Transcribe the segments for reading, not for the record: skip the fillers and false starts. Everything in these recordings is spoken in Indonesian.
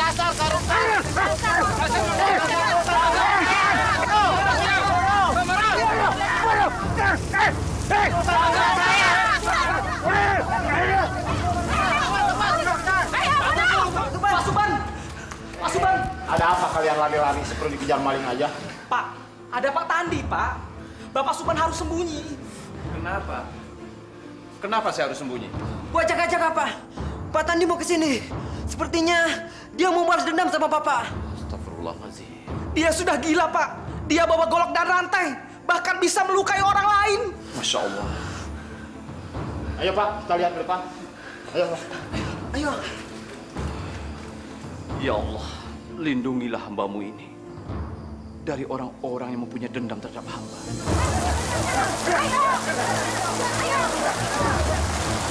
Dasar koruptor. Pak Suban! Pak Suban! Ada apa kalian lari-lari seperti dikejar maling aja? Pak, ada Pak Tandi, Pak. Bapak Suban harus sembunyi. Kenapa? Kenapa saya harus sembunyi? Gua ajak-ajak apa? Pak Tandi mau kesini. Sepertinya dia mau balas dendam sama Bapak. Astagfirullahaladzim. Dia sudah gila, Pak. Dia bawa golok dan rantai. Bahkan bisa melukai orang lain. Masya Allah. Ayo Pak, kita lihat ke depan. Ayo Pak. Ayo. Ya Allah, lindungilah hambamu ini dari orang-orang yang mempunyai dendam terhadap hamba.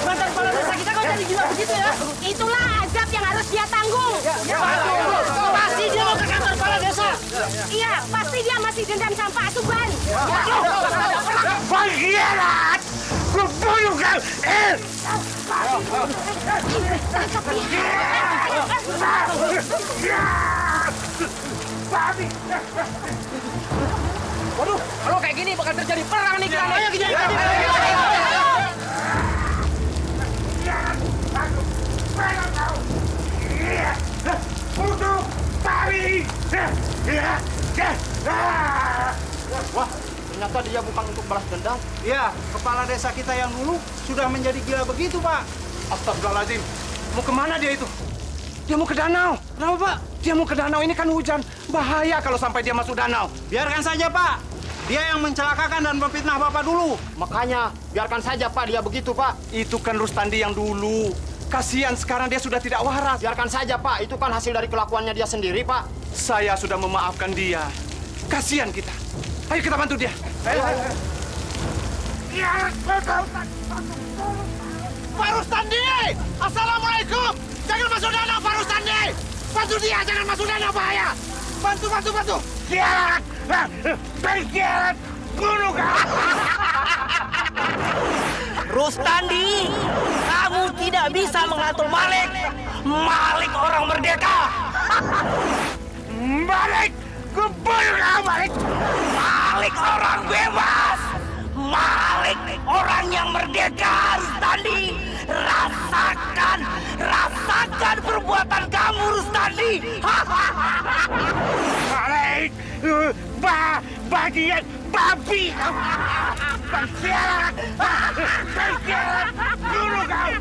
Mantan kepala desa kita kok jadi gila begitu ya? Itulah azab yang harus dia tanggung. Pasti dia mau ke kantor kepala desa. Iya, pasti dia masih dendam sama Pak Suban. Pengkhianat! Kubunuh kau! Waduh, kalau kayak gini bakal terjadi perang nih kita. Ayo kita. Untuk Bali! Wah, ternyata dia bukan untuk balas dendam. Ya, kepala desa kita yang dulu sudah menjadi gila begitu, Pak. Astagfirullahaladzim. Mau kemana dia itu? Dia mau ke danau. Kenapa, Pak? Dia mau ke danau, ini kan hujan. Bahaya kalau sampai dia masuk danau. Biarkan saja, Pak. Dia yang mencelakakan dan memfitnah Bapak dulu. Makanya, biarkan saja Pak, dia begitu Pak. Itu kan Rustandi yang dulu. Kasihan sekarang dia sudah tidak waras. Biarkan saja Pak, itu kan hasil dari kelakuannya dia sendiri Pak. Saya sudah memaafkan dia. Kasihan kita. Ayo kita bantu dia. Ayo. Pak Rustandi! Assalamualaikum! Jangan masuk danau Pak Rustandi! Bantu dia, jangan masuk danau, bahaya! Bantu! Kiarat! Berkiarat! Bunuh kau! Rustandi, kamu tidak bisa mengatur Malik. Malik orang merdeka. Balik! Kubunuh kau, Balik! Malik orang bebas. Malik orang yang merdeka, Rustandi. Rasakan perbuatan kamu, Rustandi. Balik! Bagian babi kau! Berkiarat! Berkiarat! Bunuh kau!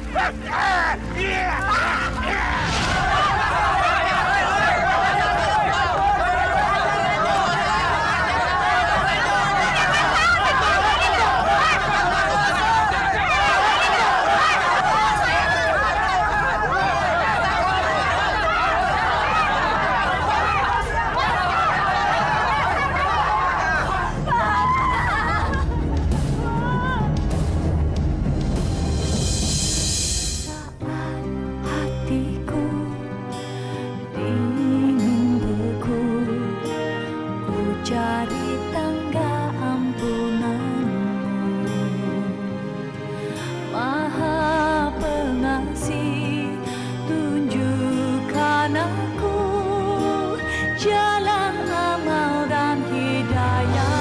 Hatiku dingin beku, ku cari tangga ampunanmu. Maha Pengasih, tunjukkan aku jalan amal dan hidayah.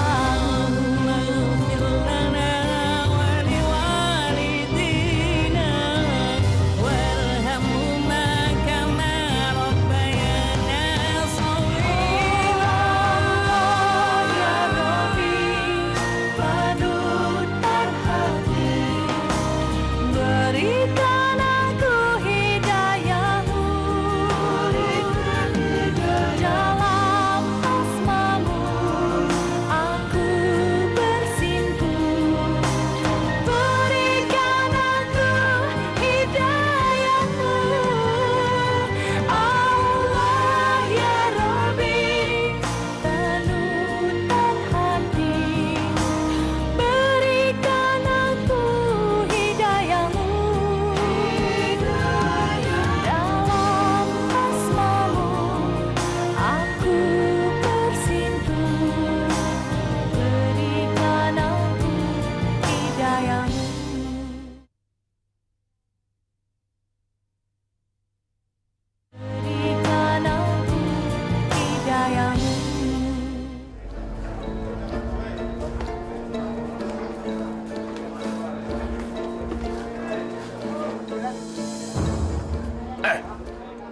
Berikan aku hidayahmu.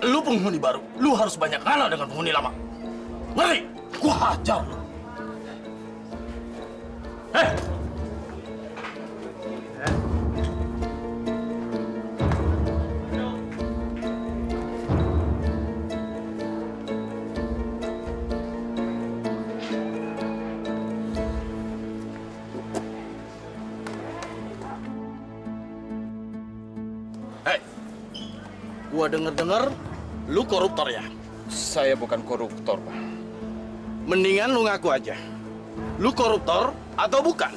Lu penghuni baru, lu harus banyak ngalah dengan penghuni lama. Ngerti? Gua hajar lu. Gua denger-denger lu koruptor ya? Saya bukan koruptor, Pak. Mendingan lu ngaku aja. Lu koruptor atau bukan?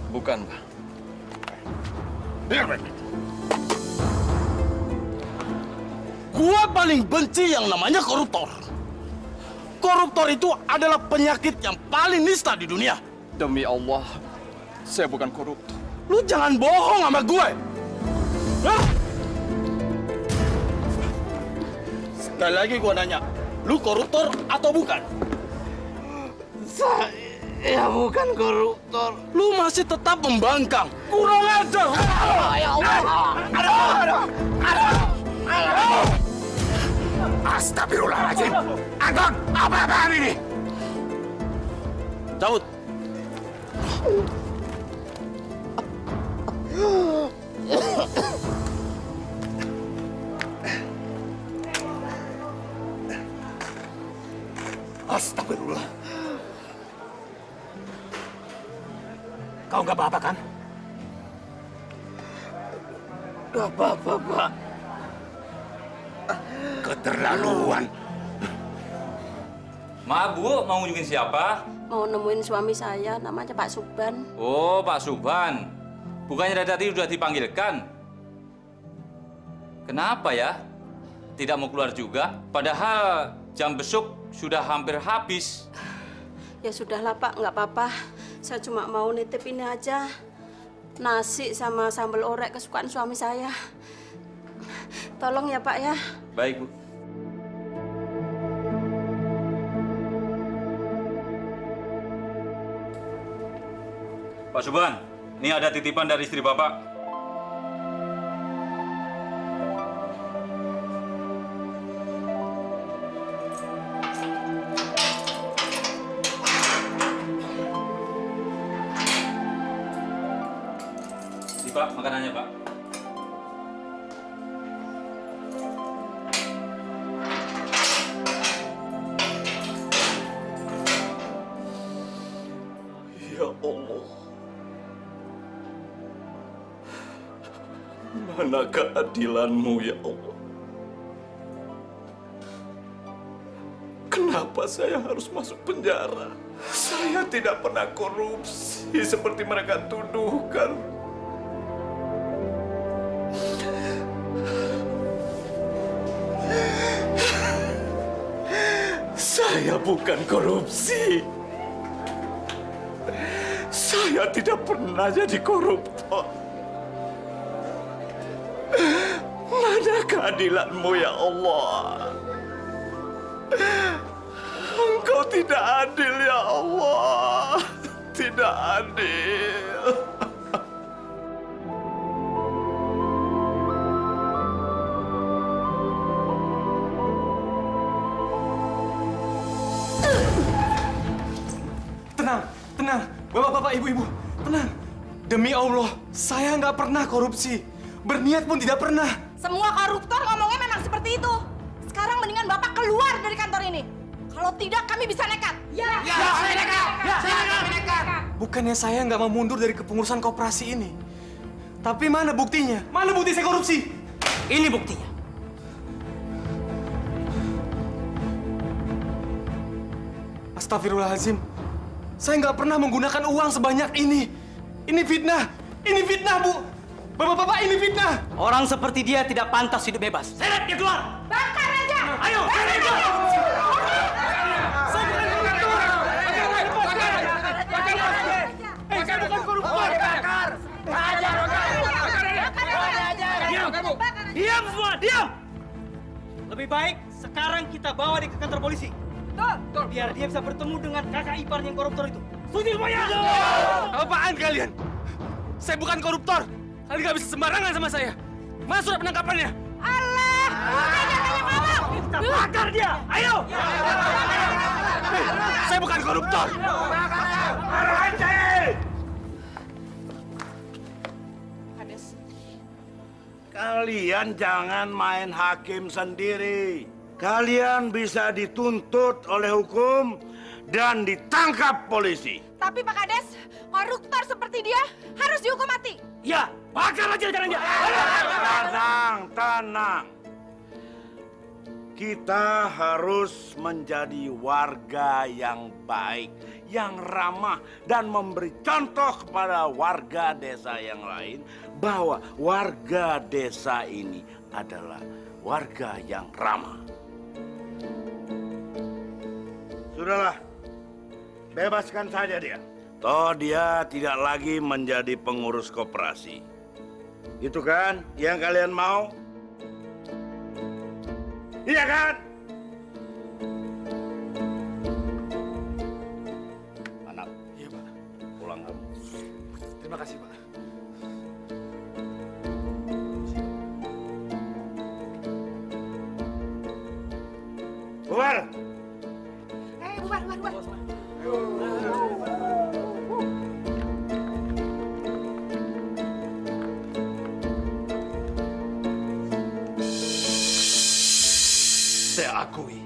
Bukan, Pak. Dengar baik-baik. Gua paling benci yang namanya koruptor. Koruptor itu adalah penyakit yang paling nista di dunia. Demi Allah, saya bukan koruptor. Lu jangan bohong sama gue. Hah? Sekali lagi gua nanya, lu koruptor atau bukan? Saya bukan koruptor. Lu masih tetap membangkang. Kurang ajar. Ya Allah. Aduh. Astagfirullahaladzim. Agung, apa-apaan ini? Cabut. Astagfirullah. Kau nggak apa-apa kan? Nggak apa-apa, Pak. Keterlaluan. Maaf Bu, mau ngunjungin siapa? Mau nemuin suami saya, namanya Pak Suban. Oh, Pak Suban. Bukannya dari tadi sudah dipanggilkan? Kenapa ya? Tidak mau keluar juga? Padahal jam besuk sudah hampir habis. Ya sudahlah Pak, nggak apa-apa. Saya cuma mau nitip ini aja. Nasi sama sambal orek kesukaan suami saya. Tolong ya Pak ya. Baik Bu. Pak Suban, ini ada titipan dari istri Bapak. Pak, makanannya, Pak. Ya Allah. Mana keadilan-Mu, ya Allah? Kenapa saya harus masuk penjara? Saya tidak pernah korupsi seperti mereka tuduhkan. Saya bukan korupsi. Saya tidak pernah jadi koruptor. Mana keadilan-Mu, ya Allah? Engkau tidak adil, ya Allah. Tidak adil. Tenang, bapak-bapak, ibu-ibu, tenang. Demi Allah, saya nggak pernah korupsi. Berniat pun tidak pernah. Semua koruptor ngomongnya memang seperti itu. Sekarang mendingan Bapak keluar dari kantor ini. Kalau tidak, kami bisa nekat. Ya, kami nekat. Bukannya saya nggak mau mundur dari kepengurusan koperasi ini. Tapi mana buktinya? Mana bukti saya korupsi? Ini buktinya. Astagfirullahaladzim. Saya nggak pernah menggunakan uang sebanyak ini. Ini fitnah. Ini fitnah, Bu. Bapak-bapak, ini fitnah. Orang seperti dia tidak pantas hidup bebas. Seret dia keluar. Bakar aja. Ayo, seret dia. Saya bukan koruptor. Diam semua, diam! Lebih baik sekarang kita bawa dia ke kantor polisi. Biar dia bisa bertemu dengan kakak ipar yang koruptor itu. Setuju semuanya? Apaan kalian? Saya bukan koruptor. Kalian nggak bisa sembarangan sama saya. Mana surat penangkapannya? Allah, dia. Ayo. Saya bukan koruptor. Kalian jangan main hakim sendiri. Kalian bisa dituntut oleh hukum dan ditangkap polisi. Tapi Pak Kades, koruptor seperti dia harus dihukum mati. Ya, bakar aja jalan dia. Tenang, tenang. Kita harus menjadi warga yang baik, yang ramah, dan memberi contoh kepada warga desa yang lain bahwa warga desa ini adalah warga yang ramah. Sudahlah, bebaskan saja dia. Toh dia tidak lagi menjadi pengurus koperasi. Itu kan yang kalian mau? Iya kan? Anak. Iya, Pak. Pulang kamu. Terima kasih, Pak. Bubar. Bubar. Saya akui,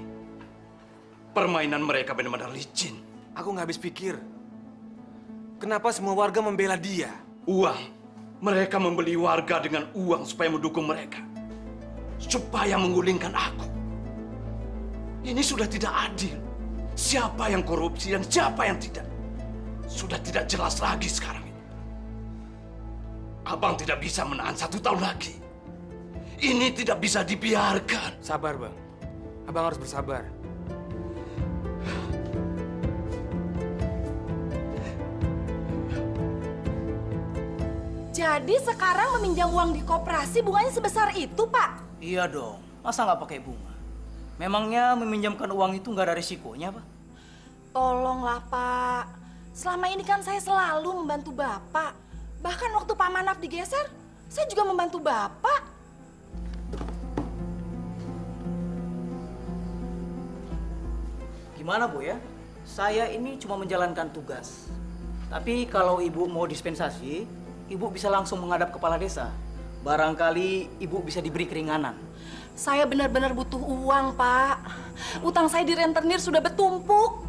permainan mereka benar-benar licin. Aku nggak habis pikir. Kenapa semua warga membela dia? Uang. Mereka membeli warga dengan uang supaya mendukung mereka. Supaya menggulingkan aku. Ini sudah tidak adil. Siapa yang korupsi dan siapa yang tidak. Sudah tidak jelas lagi sekarang ini. Abang tidak bisa menahan 1 tahun lagi. Ini tidak bisa dibiarkan. Sabar, Bang. Abang harus bersabar. Jadi sekarang meminjam uang di koperasi bunganya sebesar itu, Pak? Iya dong. Masa nggak pakai bunga? Memangnya meminjamkan uang itu nggak ada risikonya, Pak? Tolonglah, Pak. Selama ini kan saya selalu membantu Bapak. Bahkan waktu Pak Manaf digeser, saya juga membantu Bapak. Gimana, Bu ya? Saya ini cuma menjalankan tugas. Tapi kalau Ibu mau dispensasi, Ibu bisa langsung menghadap kepala desa. Barangkali Ibu bisa diberi keringanan. Saya benar-benar butuh uang, Pak. Utang saya di rentenir sudah bertumpuk.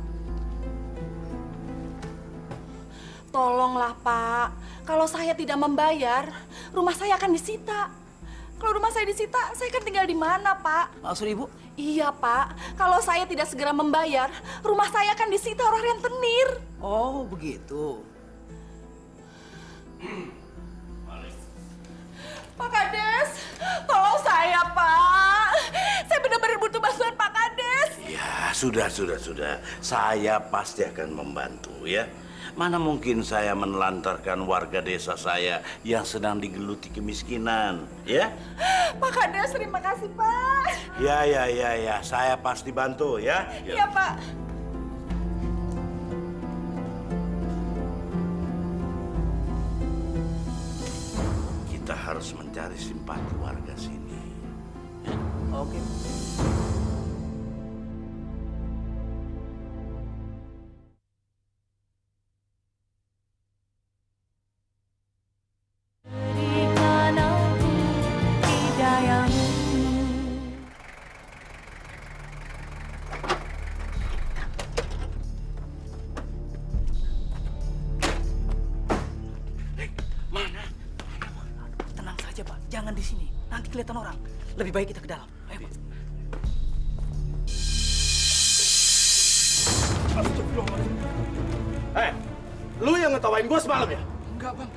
Tolonglah, Pak. Kalau saya tidak membayar, rumah saya akan disita. Kalau rumah saya disita, saya kan tinggal di mana, Pak? Maksud Ibu? Iya, Pak. Kalau saya tidak segera membayar, rumah saya akan disita oleh rentenir. Oh, begitu. Pak Kades, tolong saya, Pak. Saya benar-benar butuh bantuan Pak Kades. Ya, sudah. Saya pasti akan membantu ya. Mana mungkin saya menelantarkan warga desa saya yang sedang digeluti kemiskinan, ya? Pak Kades, terima kasih, Pak. Ya. Saya pasti bantu ya. Iya, Pak. Kita harus mencari simpati warga sini. Oke. Berikan aku hidayahmu. Tenang saja, Pak. Jangan di sini. Nanti kelihatan orang. Lebih baik kita ke dalam. Ayo, Pak. Lu yang ngetawain gue semalam ya? Enggak, Bang.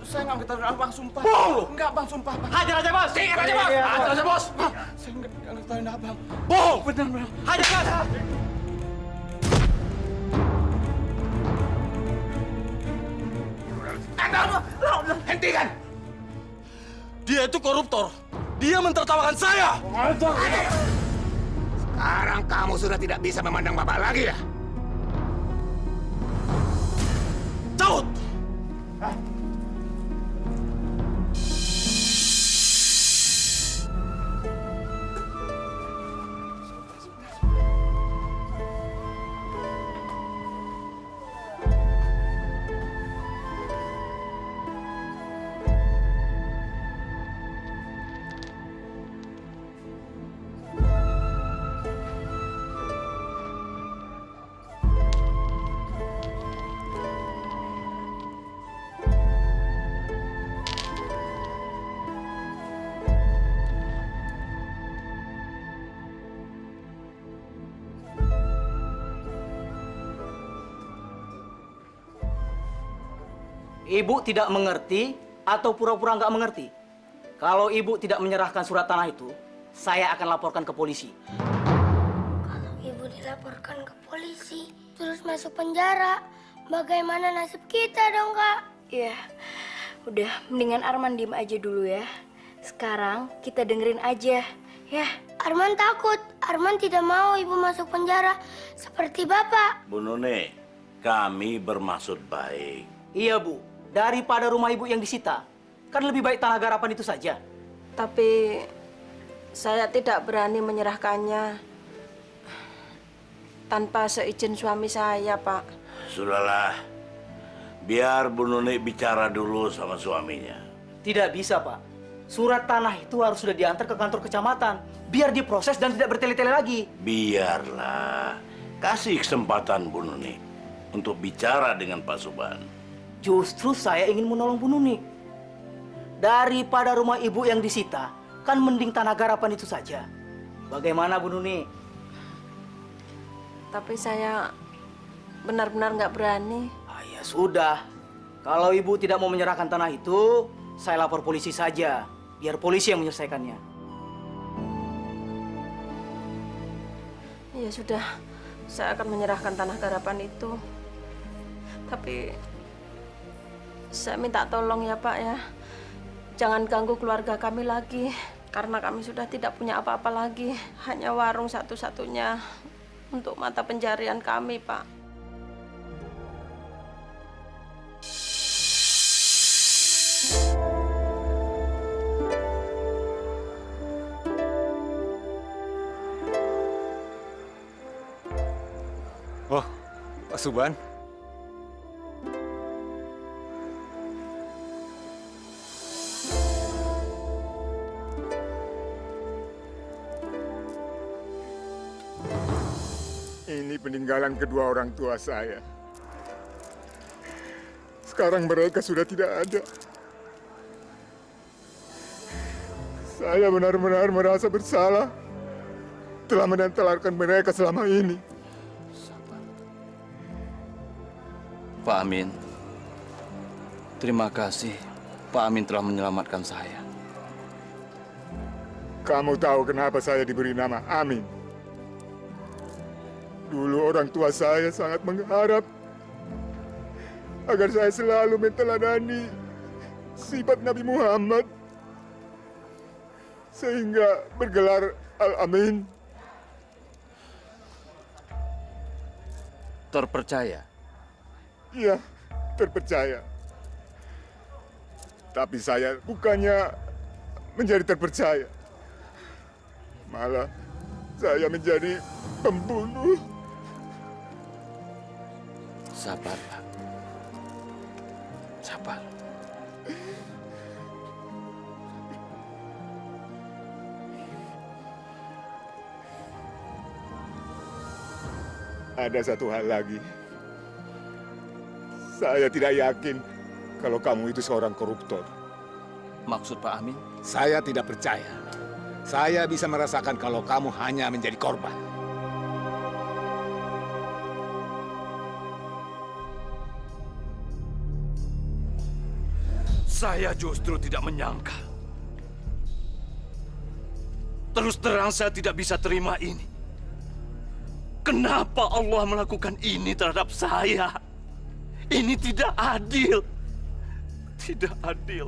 Saya nggak ngetawain Abang, sumpah. Bohong lu! Enggak, Bang, sumpah, Bang. Hajar aja bos! Hajar aja bos! Hajar aja bos! Saya nggak ngetawain Abang. Bohong! Benar, Bang. Hajar bos! Hentikan! Dia itu koruptor. Dia mentertawakan saya. Sekarang kamu sudah tidak bisa memandang Bapak lagi ya? Caut! Ibu tidak mengerti atau pura-pura nggak mengerti? Kalau ibu tidak menyerahkan surat tanah itu, saya akan laporkan ke polisi. Kalau ibu dilaporkan ke polisi, terus masuk penjara, bagaimana nasib kita dong, Kak? Ya, udah mendingan Arman diem aja dulu ya. Sekarang kita dengerin aja, ya. Arman takut. Arman tidak mau ibu masuk penjara seperti Bapak. Bu Nune, kami bermaksud baik. Iya, Bu. Daripada rumah ibu yang disita, kan lebih baik tanah garapan itu saja. Tapi saya tidak berani menyerahkannya tanpa seizin suami saya, Pak. Sudahlah, biar Bu Nune bicara dulu sama suaminya. Tidak bisa, Pak. Surat tanah itu harus sudah diantar ke kantor kecamatan, biar diproses dan tidak bertele-tele lagi. Biarlah, kasih kesempatan Bu Nuni untuk bicara dengan Pak Suban. Justru saya ingin menolong Bu Nuni. Daripada rumah ibu yang disita, kan mending tanah garapan itu saja. Bagaimana Bu Nuni? Tapi saya benar-benar nggak berani. Ya sudah, kalau ibu tidak mau menyerahkan tanah itu, saya lapor polisi saja. Biar polisi yang menyelesaikannya. Ya sudah, saya akan menyerahkan tanah garapan itu. Tapi saya minta tolong ya Pak ya. Jangan ganggu keluarga kami lagi. Karena kami sudah tidak punya apa-apa lagi. Hanya warung satu-satunya untuk mata pencarian kami, Pak. Oh, Pak Suban. Ini peninggalan kedua orang tua saya. Sekarang mereka sudah tidak ada. Saya benar-benar merasa bersalah telah menantalarkan mereka selama ini. Pak Amin, terima kasih Pak Amin telah menyelamatkan saya. Kamu tahu kenapa saya diberi nama Amin? Dulu orang tua saya sangat mengharap agar saya selalu menteladani sifat Nabi Muhammad sehingga bergelar Al-Amin. Terpercaya? Iya, terpercaya. Tapi saya bukannya menjadi terpercaya. Malah saya menjadi pembunuh. Sabar, Pak. Sabar. Ada satu hal lagi. Saya tidak yakin kalau kamu itu seorang koruptor. Maksud Pak Amin? Saya tidak percaya. Saya bisa merasakan kalau kamu hanya menjadi korban. Saya justru tidak menyangka. Terus terang saya tidak bisa terima ini. Kenapa Allah melakukan ini terhadap saya? Ini tidak adil. Tidak adil.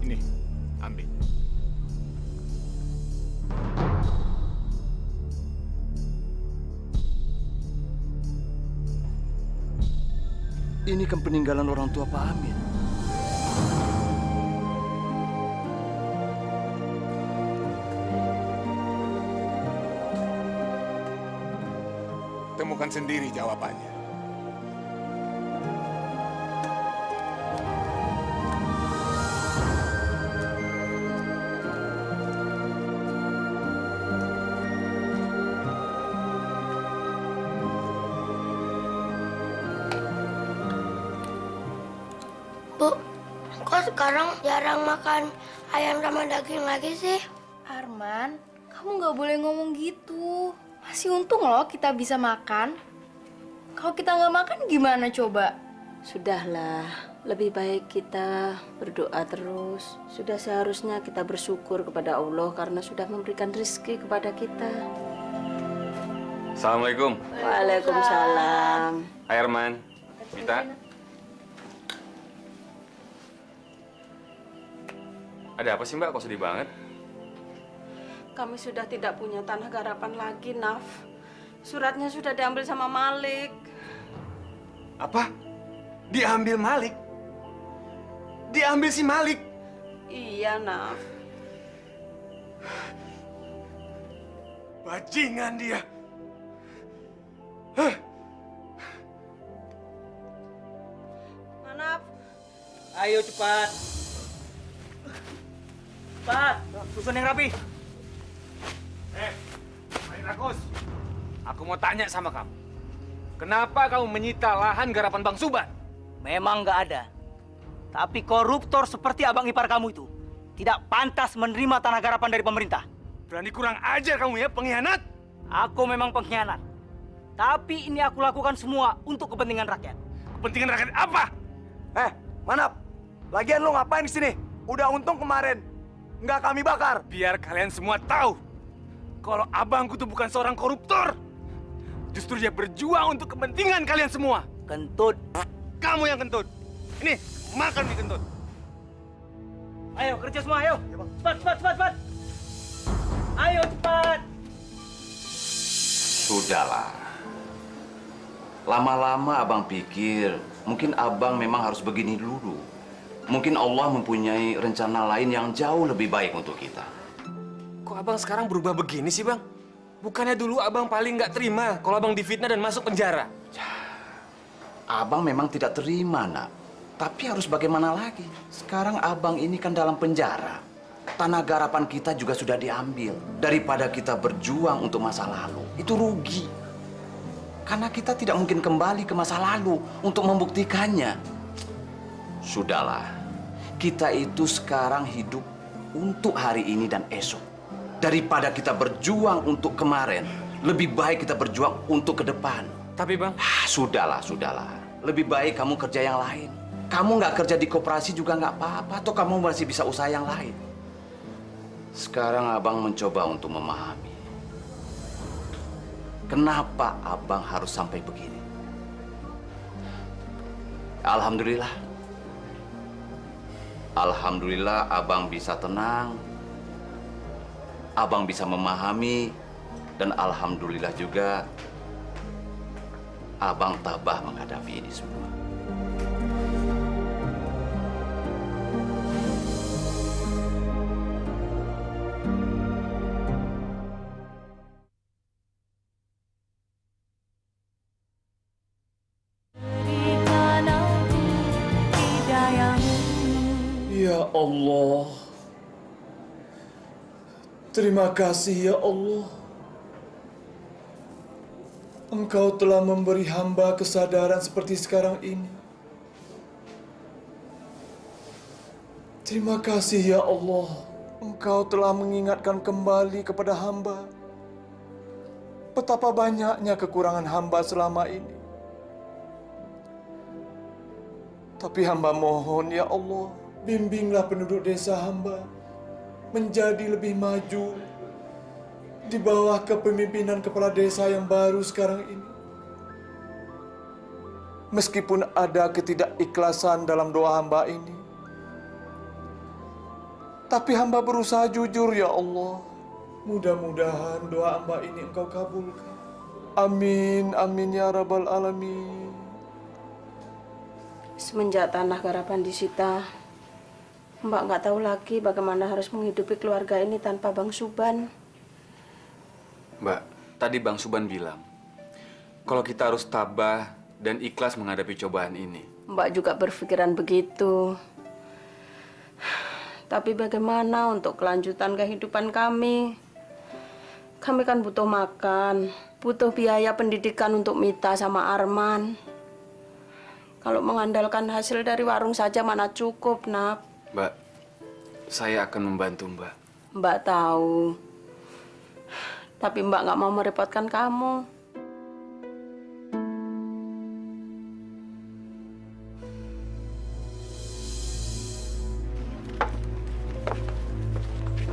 Ini, ambil. Ini kan peninggalan orang tua Pak Amin. Temukan sendiri jawabannya. Bu, kok sekarang jarang makan ayam sama daging lagi sih? Arman, kamu nggak boleh ngomong gitu. Masih untung loh kita bisa makan. Kalau kita nggak makan gimana coba? Sudahlah, lebih baik kita berdoa terus. Sudah seharusnya kita bersyukur kepada Allah karena sudah memberikan rezeki kepada kita. Assalamualaikum. Waalaikumsalam. Hai Arman, Mita. Ada apa sih Mbak? Kok sedih banget? Kami sudah tidak punya tanah garapan lagi, Naf. Suratnya sudah diambil sama Malik. Apa? Diambil Malik? Diambil si Malik? Iya, Naf. Bajingan dia. Naf. Ayo cepat. Cepat, susun yang rapi. Mari Rakus. Aku mau tanya sama kamu. Kenapa kamu menyita lahan garapan Bang Suban? Memang nggak ada. Tapi koruptor seperti abang ipar kamu itu tidak pantas menerima tanah garapan dari pemerintah. Berani kurang ajar kamu ya, pengkhianat. Aku memang pengkhianat. Tapi ini aku lakukan semua untuk kepentingan rakyat. Kepentingan rakyat apa? Manap. Lagian lo ngapain di sini? Udah untung kemarin nggak kami bakar. Biar kalian semua tahu kalau abangku tuh bukan seorang koruptor. Justru dia berjuang untuk kepentingan kalian semua. Kentut. Kamu yang kentut. Ini, makan di kentut. Ayo kerja semua, ayo. Cepat. Ayo cepat. Sudahlah. Lama-lama abang pikir mungkin abang memang harus begini dulu. Mungkin Allah mempunyai rencana lain yang jauh lebih baik untuk kita. Kok abang sekarang berubah begini sih bang? Bukannya dulu abang paling nggak terima kalau abang difitnah dan masuk penjara? Abang memang tidak terima, nak. Tapi harus bagaimana lagi? Sekarang abang ini kan dalam penjara. Tanah garapan kita juga sudah diambil. Daripada kita berjuang untuk masa lalu, itu rugi. Karena kita tidak mungkin kembali ke masa lalu untuk membuktikannya. Sudahlah, kita itu sekarang hidup untuk hari ini dan esok. Daripada kita berjuang untuk kemarin, lebih baik kita berjuang untuk ke depan. Tapi bang... Sudahlah. Lebih baik kamu kerja yang lain. Kamu nggak kerja di koperasi juga nggak apa-apa, atau kamu masih bisa usaha yang lain. Sekarang abang mencoba untuk memahami. Kenapa abang harus sampai begini? Alhamdulillah abang bisa tenang. Abang bisa memahami, dan alhamdulillah juga abang tabah menghadapi ini semua. Berikan aku hidayahmu. Ya Allah. Terima kasih ya Allah. Engkau telah memberi hamba kesadaran seperti sekarang ini. Terima kasih ya Allah. Engkau telah mengingatkan kembali kepada hamba betapa banyaknya kekurangan hamba selama ini. Tapi hamba mohon ya Allah, bimbinglah penduduk desa hamba menjadi lebih maju di bawah kepemimpinan kepala desa yang baru sekarang ini. Meskipun ada ketidakikhlasan dalam doa hamba ini, tapi hamba berusaha jujur ya Allah. Mudah-mudahan doa hamba ini Engkau kabulkan. Amin, amin ya rabbal alamin. Semenjak tanah garapan disita, Mbak nggak tahu lagi bagaimana harus menghidupi keluarga ini tanpa Bang Suban. Mbak, tadi Bang Suban bilang kalau kita harus tabah dan ikhlas menghadapi cobaan ini. Mbak juga berpikiran begitu. Tapi bagaimana untuk kelanjutan kehidupan kami? Kami kan butuh makan, butuh biaya pendidikan untuk Mita sama Arman. Kalau mengandalkan hasil dari warung saja mana cukup, Nap. Mbak, Saya akan membantu Mbak. Mbak tahu. Tapi Mbak nggak mau merepotkan kamu.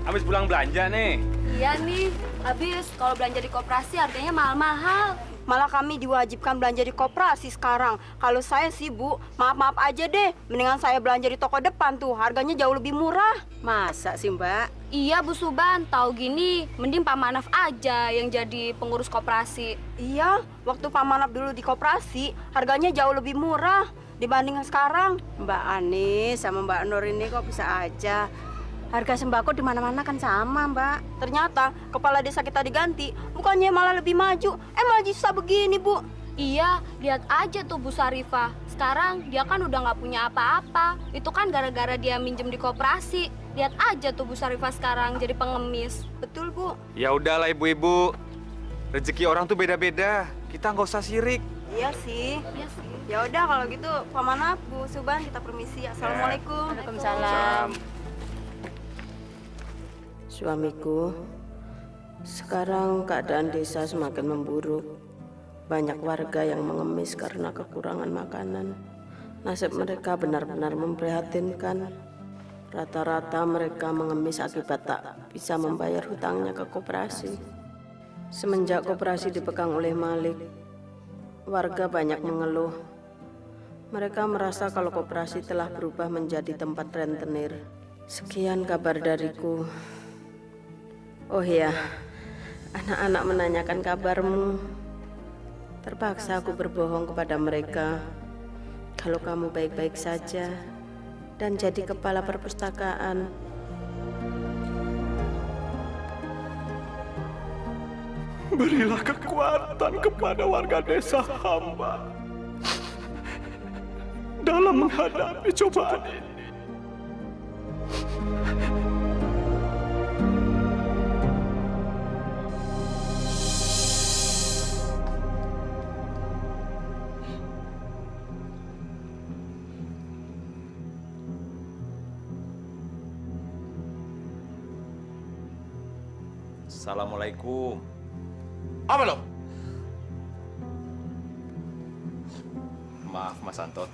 Habis pulang belanja nih. Iya nih, habis kalau belanja di koperasi harganya mahal-mahal. Malah kami diwajibkan belanja di koperasi sekarang. Kalau saya sih, Bu, maaf-maaf aja deh. Mendingan saya belanja di toko depan tuh, harganya jauh lebih murah. Masa sih, Mbak? Iya, Bu Suban, tahu gini, mending Pak Manaf aja yang jadi pengurus koperasi. Iya, waktu Pak Manap dulu di koperasi, harganya jauh lebih murah dibanding sekarang. Mbak Ani sama Mbak Nur ini kok bisa aja. Harga sembako di mana-mana kan sama, Mbak. Ternyata kepala desa kita diganti, bukannya malah lebih maju, malah susah begini, Bu. Iya, lihat aja tuh Bu Sarifah. Sekarang dia kan udah nggak punya apa-apa. Itu kan gara-gara dia minjem di koperasi. Lihat aja tuh Bu Sarifah sekarang jadi pengemis. Betul, Bu. Ya udahlah ibu-ibu. Rezeki orang tuh beda-beda. Kita nggak usah sirik. Iya sih. Iya sih. Ya udah kalau gitu, Pak Manap, Bu Suban, kita permisi. Assalamualaikum. Waalaikumsalam. Suamiku, sekarang keadaan desa semakin memburuk. Banyak warga yang mengemis karena kekurangan makanan. Nasib mereka benar-benar memprihatinkan. Rata-rata mereka mengemis akibat tak bisa membayar hutangnya ke koperasi. Semenjak koperasi dipegang oleh Malik, warga banyak mengeluh. Mereka merasa kalau koperasi telah berubah menjadi tempat rentenir. Sekian kabar dariku. Oh ya, anak-anak menanyakan kabarmu. Terpaksa aku berbohong kepada mereka kalau kamu baik-baik saja dan jadi kepala perpustakaan. Berilah kekuatan kepada warga desa hamba dalam menghadapi cobaan ini. Assalamualaikum. Apa lo? Maaf, Mas Anton.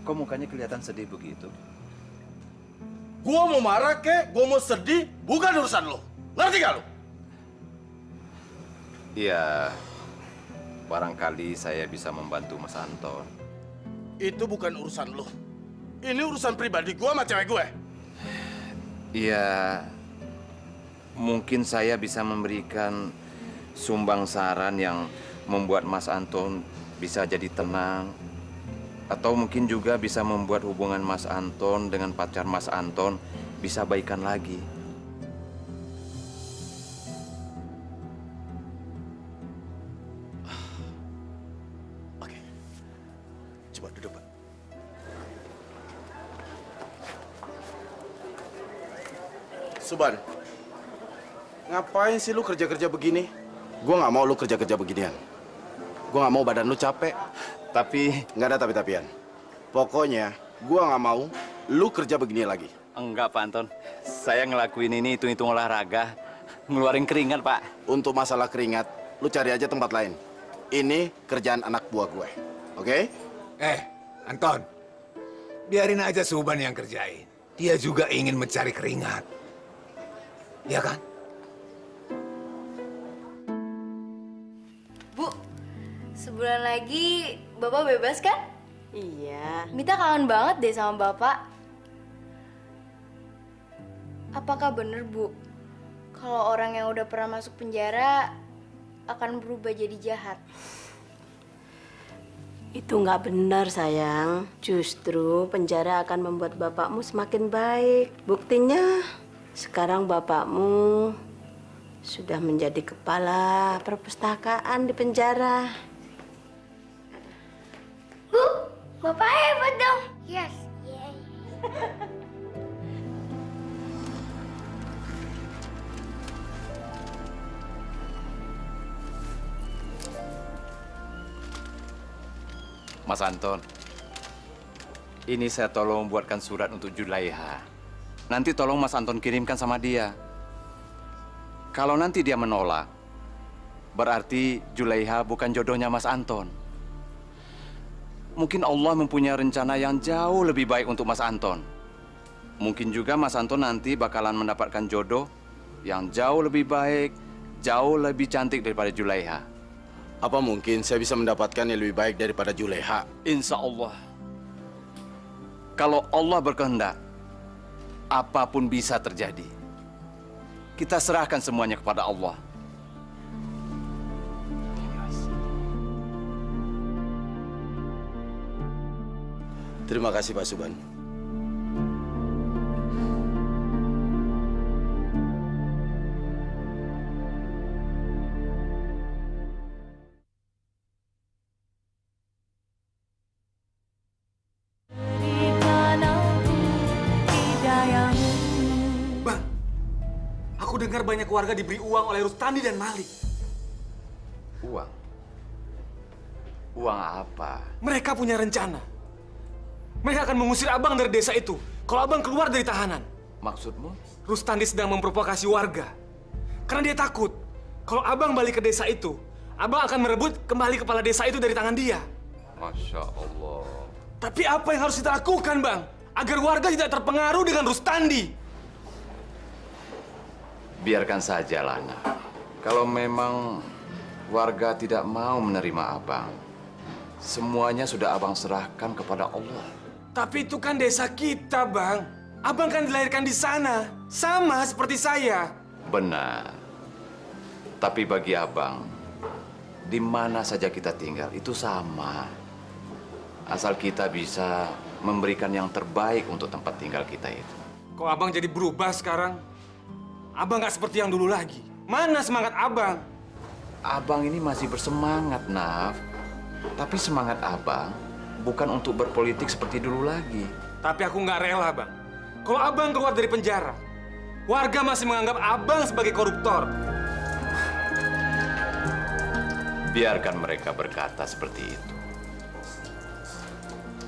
Kok mukanya kelihatan sedih begitu? Gua mau marah kek, gua mau sedih, bukan urusan lo. Ngerti gak lo? Iya, barangkali saya bisa membantu Mas Anton. Itu bukan urusan lo. Ini urusan pribadi gua sama cewek gue. Iya, mungkin saya bisa memberikan sumbang saran yang membuat Mas Anton bisa jadi tenang. Atau mungkin juga bisa membuat hubungan Mas Anton dengan pacar Mas Anton bisa baikan lagi. Oke. Coba duduk, Pak. Suban, ngapain sih lu kerja-kerja begini? Gua nggak mau lu kerja-kerja beginian. Gua nggak mau badan lu capek. Tapi nggak ada tapi-tapian. Pokoknya gua nggak mau lu kerja begini lagi. Enggak, Pak Anton. Saya ngelakuin ini hitung-hitung olahraga, ngeluarin keringat, Pak. Untuk masalah keringat, lu cari aja tempat lain. Ini kerjaan anak buah gue, oke? Anton, biarin aja Suban yang kerjain. Dia juga ingin mencari keringat. Ya kan? Bu, sebulan lagi Bapak bebas kan? Iya. Mita kangen banget deh sama Bapak. Apakah bener, Bu, kalau orang yang udah pernah masuk penjara akan berubah jadi jahat? Itu nggak benar, sayang. Justru penjara akan membuat bapakmu semakin baik. Buktinya, sekarang bapakmu sudah menjadi kepala perpustakaan di penjara. Bu, Bapak hebat dong. Yes. Mas Anton, ini saya tolong buatkan surat untuk Julaiha. nanti tolong Mas Anton kirimkan sama dia. Kalau nanti dia menolak, berarti Julaiha bukan jodohnya Mas Anton. Mungkin Allah mempunyai rencana yang jauh lebih baik untuk Mas Anton. Mungkin juga Mas Anton nanti bakalan mendapatkan jodoh yang jauh lebih baik, jauh lebih cantik daripada Julaiha. Apa mungkin saya bisa mendapatkan yang lebih baik daripada Julaiha? Insya Allah. Kalau Allah berkehendak, apapun bisa terjadi. Kita serahkan semuanya kepada Allah. Terima kasih Pak Suban. Aku dengar banyak warga diberi uang oleh Rustandi dan Malik. Uang? Uang apa? Mereka punya rencana. Mereka akan mengusir abang dari desa itu kalau abang keluar dari tahanan. Maksudmu? Rustandi sedang memprovokasi warga. Karena dia takut kalau abang balik ke desa itu, abang akan merebut kembali kepala desa itu dari tangan dia. Masya Allah. Tapi apa yang harus kita lakukan, Bang? Agar warga tidak terpengaruh dengan Rustandi. Biarkan saja, Lana. Kalau memang warga tidak mau menerima abang, semuanya sudah abang serahkan kepada Allah. Tapi itu kan desa kita, Bang. Abang kan dilahirkan di sana. Sama seperti saya. Benar. Tapi bagi abang, di mana saja kita tinggal, itu sama. Asal kita bisa memberikan yang terbaik untuk tempat tinggal kita itu. Kok abang jadi berubah sekarang? Abang nggak seperti yang dulu lagi. Mana semangat abang? Abang ini masih bersemangat, Naf. Tapi semangat abang bukan untuk berpolitik seperti dulu lagi. Tapi aku nggak rela, Bang. Kalau abang keluar dari penjara, warga masih menganggap abang sebagai koruptor. Biarkan mereka berkata seperti itu.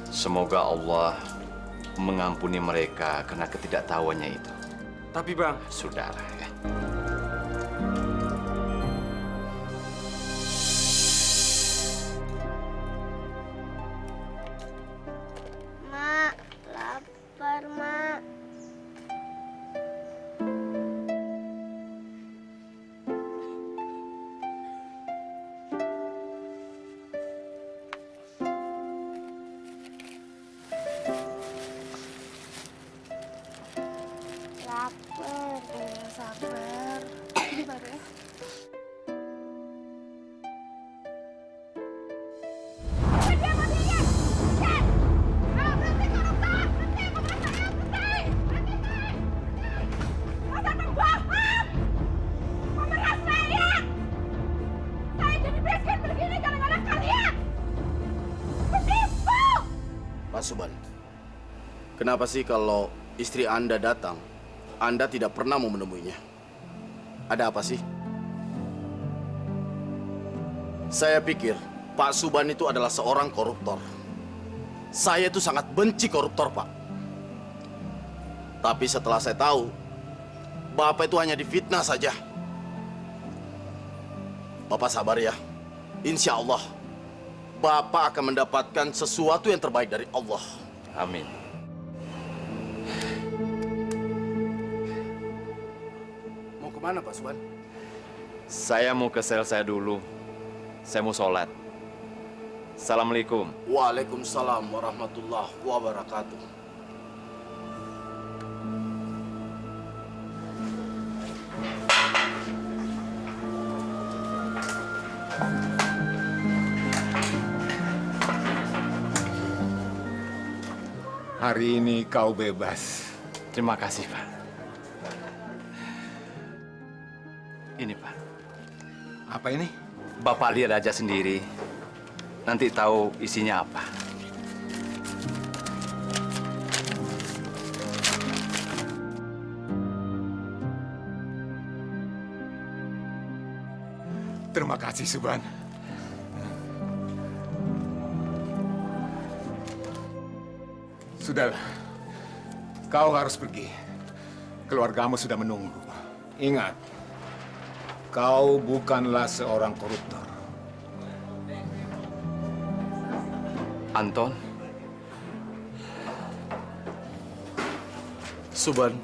Semoga Allah mengampuni mereka karena ketidaktahuannya itu. Tapi Bang, sudahlah ya. Mak, lapar, Mak. Lapar, jangan sabar. Sabar ya. Pak Suban, kenapa sih kalau istri Anda datang, Anda tidak pernah mau menemuinya? Ada apa sih? Saya pikir Pak Suban itu adalah seorang koruptor. Saya itu sangat benci koruptor, Pak. Tapi setelah saya tahu, Bapak itu hanya difitnah saja. Bapak sabar ya. Insya Allah, Bapak akan mendapatkan sesuatu yang terbaik dari Allah. Amin. Mau kemana, Pak Suban? Saya mau ke sel saya dulu. Saya mau sholat. Assalamualaikum. Waalaikumsalam warahmatullahi wabarakatuh. Hari ini kau bebas. Terima kasih, Pak. Ini, Pak. Apa ini? Bapak lihat aja sendiri. Nanti tahu isinya apa. Terima kasih, Suban. Sudahlah, kau harus pergi. keluargamu sudah menunggu. Ingat, kau bukanlah seorang koruptor. Anton. Suban.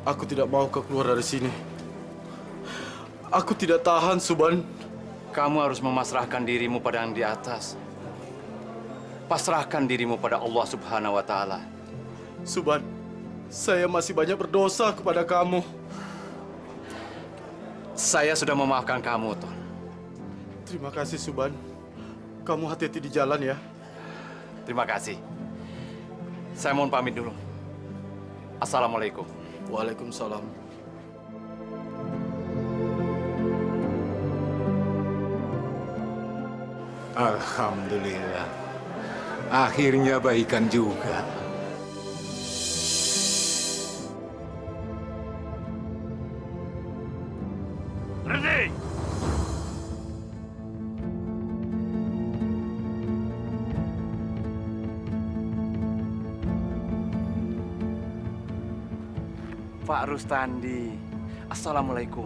Aku tidak mau kau keluar dari sini. Aku tidak tahan, Suban. Kamu harus memasrahkan dirimu pada yang di atas. Pasrahkan dirimu pada Allah Subhanahu wa Ta'ala. Suban, saya masih banyak berdosa kepada kamu. Saya sudah memaafkan kamu, Ton. Terima kasih, Suban. Kamu hati-hati di jalan ya. Terima kasih. Saya mohon pamit dulu. Assalamualaikum. Waalaikumsalam. Alhamdulillah. Akhirnya baikan juga. Berhenti! Pak Rustandi. Assalamualaikum.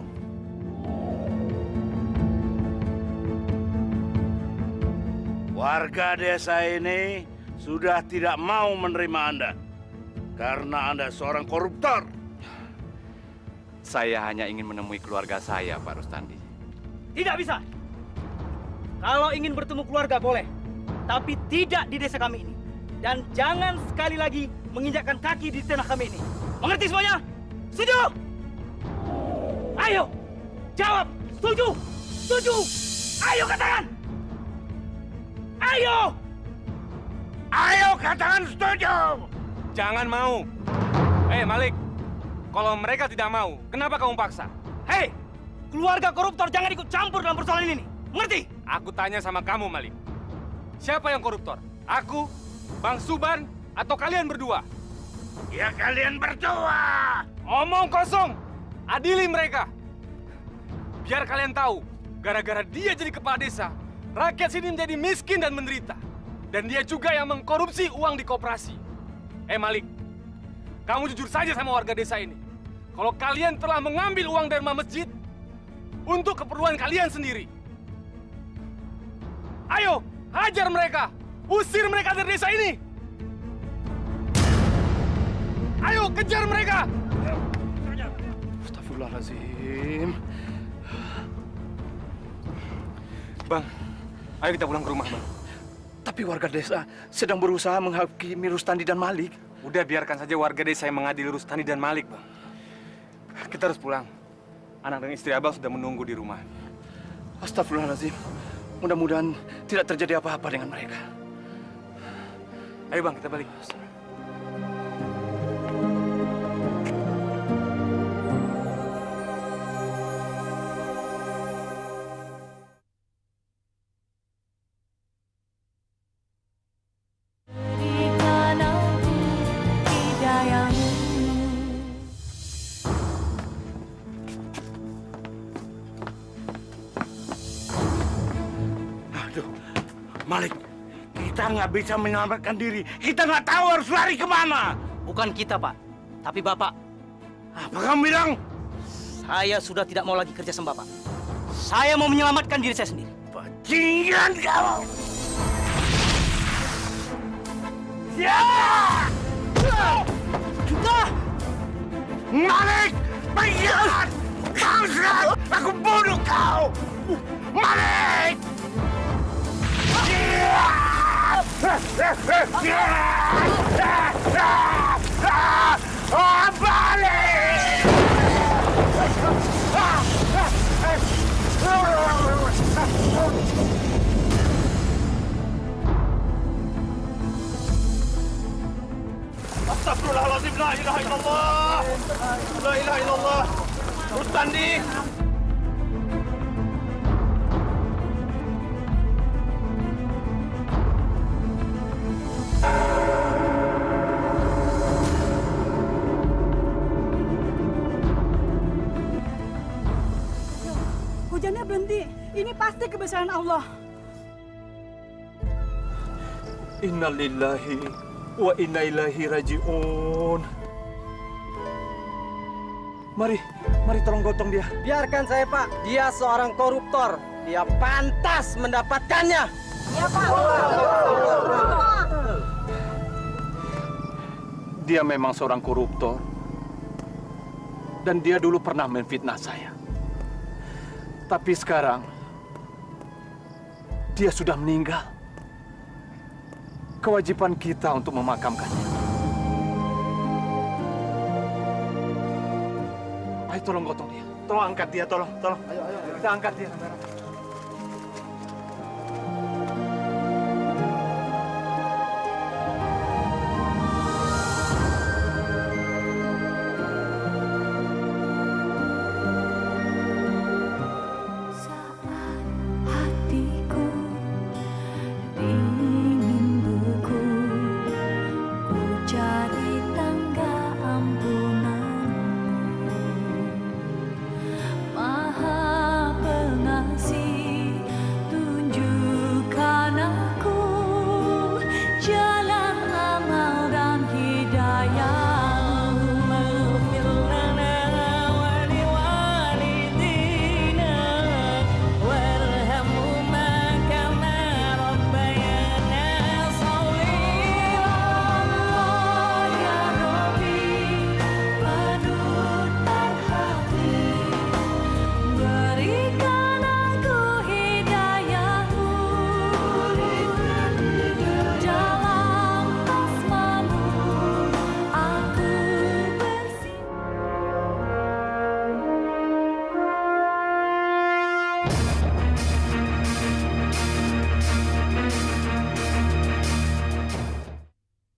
Warga desa ini sudah tidak mau menerima Anda karena Anda seorang koruptor. Saya hanya ingin menemui keluarga saya, Pak Rustandi. Tidak bisa. Kalau ingin bertemu keluarga boleh, tapi tidak di desa kami ini. Dan jangan sekali lagi menginjakkan kaki di tanah kami ini. Mengerti semuanya? Setuju? Ayo, jawab. Setuju? Setuju? Ayo katakan. Ayo! Ayo katakan setuju! Jangan mau. Malik, kalau mereka tidak mau, kenapa kamu paksa? Hei, keluarga koruptor jangan ikut campur dalam persoalan ini. Mengerti? Aku tanya sama kamu, Malik. Siapa yang koruptor? Aku, Bang Suban, atau kalian berdua? Ya kalian berdua! Omong kosong! Adili mereka! Biar kalian tahu, gara-gara dia jadi kepala desa, rakyat sini menjadi miskin dan menderita. Dan dia juga yang mengkorupsi uang di koperasi. Malik, kamu jujur saja sama warga desa ini. Kalau kalian telah mengambil uang dari masjid untuk keperluan kalian sendiri. Ayo, hajar mereka! Usir mereka dari desa ini! Ayo, kejar mereka! Astagfirullahaladzim. Bang, ayo kita pulang ke rumah, Bang. Tapi warga desa sedang berusaha menghakimi Rustandi dan Malik. Udah, biarkan saja warga desa yang mengadili Rustandi dan Malik, Bang. Kita harus pulang. Anak dan istri Abang sudah menunggu di rumah. Astagfirullahaladzim. Mudah-mudahan tidak terjadi apa-apa dengan mereka. Ayo, Bang, kita balik. Berikan aku hidayahmu. Aduh, Malik, kita nggak bisa menyelamatkan diri. Kita nggak tahu harus lari kemana. Bukan kita, Pak. Tapi Bapak. Apa kamu bilang? Saya sudah tidak mau lagi kerja sama Bapak. Saya mau menyelamatkan diri saya sendiri. Bajingan kamu! Ya! Malik! Penjahat! Bangsat! Aku bunuh kau! Malik! Balik! Astagfirullahaladzim, la ilaha illallah. La ilaha illallah. Rustandi. Hujannya berhenti. Ini pasti kebesaran Allah. Innalillahi wa inna ilaihi raji'un. Mari tolong gotong dia. Biarkan saya, Pak. Dia seorang koruptor. Dia pantas mendapatkannya. Ya, Pak. Dia memang seorang koruptor. Dan dia dulu pernah menfitnah saya. Tapi sekarang, dia sudah meninggal. Kewajiban kita untuk memakamkannya. Ayo tolong gotong dia. Tolong angkat dia, tolong. Ayo. Kita angkat dia. Hatiku ingin buku, ku cari tangga ampunanmu. Maha Pengasih, tunjukkan aku jalan amal dan hidayah. Berikan aku hidayahmu dalam asmamu, aku bersimpan.